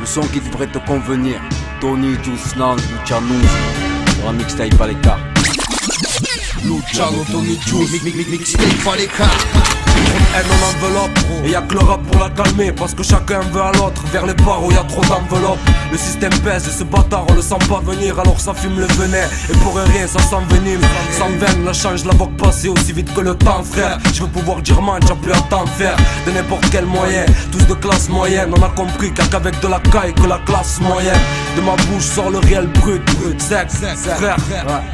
Le son qui devrait te convenir. Tony, Juice, Luciano. Pour la mixtape à l'écart. Luciano, Tony, Juice, mixtape à l'écart. Haine en enveloppe, et y'a que le rap pour la calmer. Parce que chacun veut à l'autre, vers les barreaux y'a trop d'enveloppes. Le système pèse et ce bâtard on le sent pas venir. Alors ça fume le venin, et pour rien ça s'envenime. Sans veine, la change la vogue passer aussi vite que le temps frère. Je veux pouvoir dire man, j'ai plus à t'en faire. De n'importe quel moyen, tous de classe moyenne. On a compris qu'il y a qu'avec de la caille que la classe moyenne. De ma bouche sort le réel brut, sec, frère,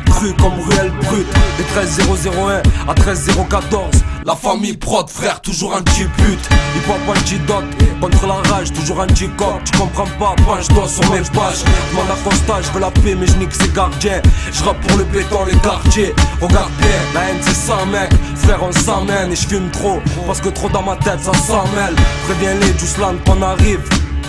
cru comme ruelle brut. De 13001 à 13014. La famille prod frère, toujours anti-pute. Hip-hop antidote, contre la rage, toujours anti-cop. Tu comprends pas, penche-toi sur mes pages. Demande à Costa, je veux la paix mais je nique ses gardiens. Je rappe pour le béton, les quartiers. Regarde bien, la haine c'est ça mec. Frère on s'emmène et je fume trop. Parce que trop dans ma tête ça s'en mêle. Préviens-les du slang qu'on arrive.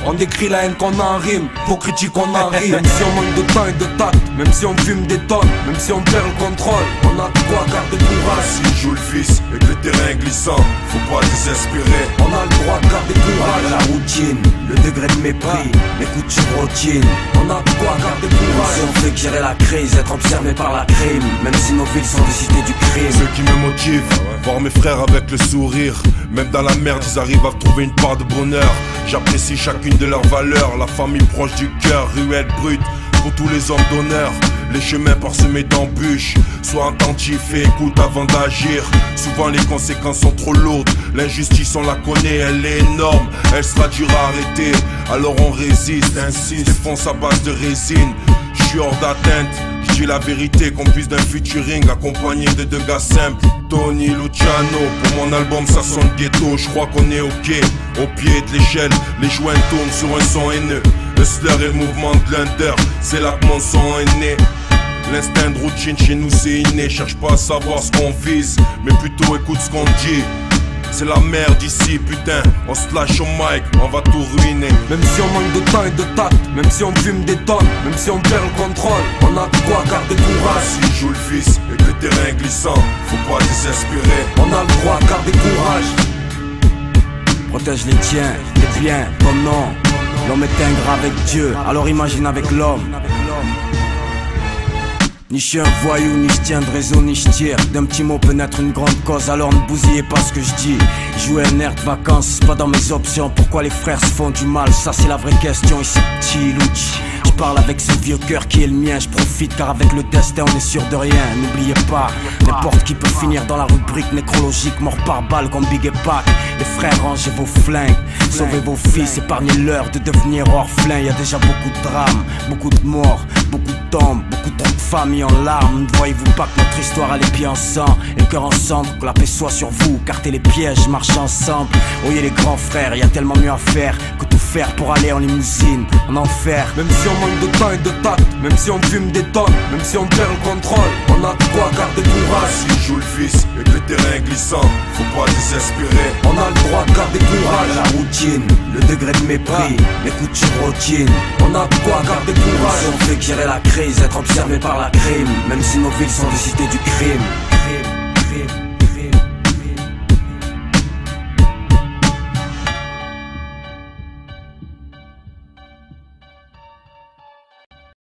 On décrit la haine qu'on en rime, pour critique on en rime. Même si on manque de temps et de tact, même si on fume des tonnes, même si on perd le contrôle, on a de quoi garder courage. Si joue le fils et que le terrain est glissant, faut pas désespérer. On a le droit de garder courage. La routine, le degré de mépris, écoute tu routine. On a de quoi garder courage. Si on fait gérer la crise, être observé par la crime. Même si nos villes sont des cités du crime. Ce qui me motive, voir mes frères avec le sourire. Même dans la merde, ils arrivent à trouver une part de bonheur. J'apprécie chacune de leurs valeurs. La famille proche du cœur, ruelle brute. Pour tous les hommes d'honneur, les chemins parsemés d'embûches. Sois attentif et écoute avant d'agir. Souvent les conséquences sont trop lourdes. L'injustice on la connaît, elle est énorme. Elle sera dure à arrêter, alors on résiste, insiste. Défonce à base de résine. Je suis hors d'atteinte, je dis la vérité. Complice d'un featuring accompagné de deux gars simples. Tony, Luciano, pour mon album ça sonne ghetto. Je crois qu'on est ok, au pied de l'échelle. Les joints tournent sur un son haineux. Le slur et le mouvement de l'under, c'est là que mon son est né. L'instinct de routine chez nous c'est inné. Cherche pas à savoir ce qu'on vise, mais plutôt écoute ce qu'on dit. C'est la merde ici putain, on se lâche au mic, on va tout ruiner. Même si on manque de temps et de tact, même si on fume des tonnes, même si on perd le contrôle, on a de quoi garder courage. Si joue le fils et que le terrain est glissant, faut pas désespérer. On a le droit de garder courage. Protège les tiens, tes biens, ton nom. L'homme est ingrat avec Dieu, alors imagine avec l'homme. Ni je suis un voyou, ni je tiens de réseau, ni je tire. D'un petit mot peut naître une grande cause, alors ne bousillez pas ce que je dis. Jouer un air de vacances, c'est pas dans mes options. Pourquoi les frères se font du mal, ça c'est la vraie question. Ici petit Luchi, je parle avec ce vieux cœur qui est le mien. Je profite car avec le destin on est sûr de rien. N'oubliez pas, n'importe qui peut finir dans la rubrique nécrologique. Mort par balle comme Big et Pac. Les frères rangez vos flingues, sauvez vos fils, épargnez-leur de devenir orphelins. Y'a déjà beaucoup de drames, beaucoup de morts, beaucoup de tombes, beaucoup trop de familles en larmes. Ne voyez-vous pas que notre histoire a les pieds en sang et le cœur en cendre, que la paix soit sur vous, cartez les pièges, marchez ensemble. Oyez les grands frères, y a tellement mieux à faire que tout faire pour aller en limousine, en enfer. Même si on manque de temps et de tact, même si on fume des tonnes, même si on perd le contrôle, on a de quoi garder courage. Si joue le fils et que le terrain est glissant, faut pas désespérer. On a le droit de garder courage. La routine, le degré de mépris, écoute tu routine. On a de quoi garder courage. Si on fait gérer la crise, être observé par la crime. Même si nos villes sont des cités du crime.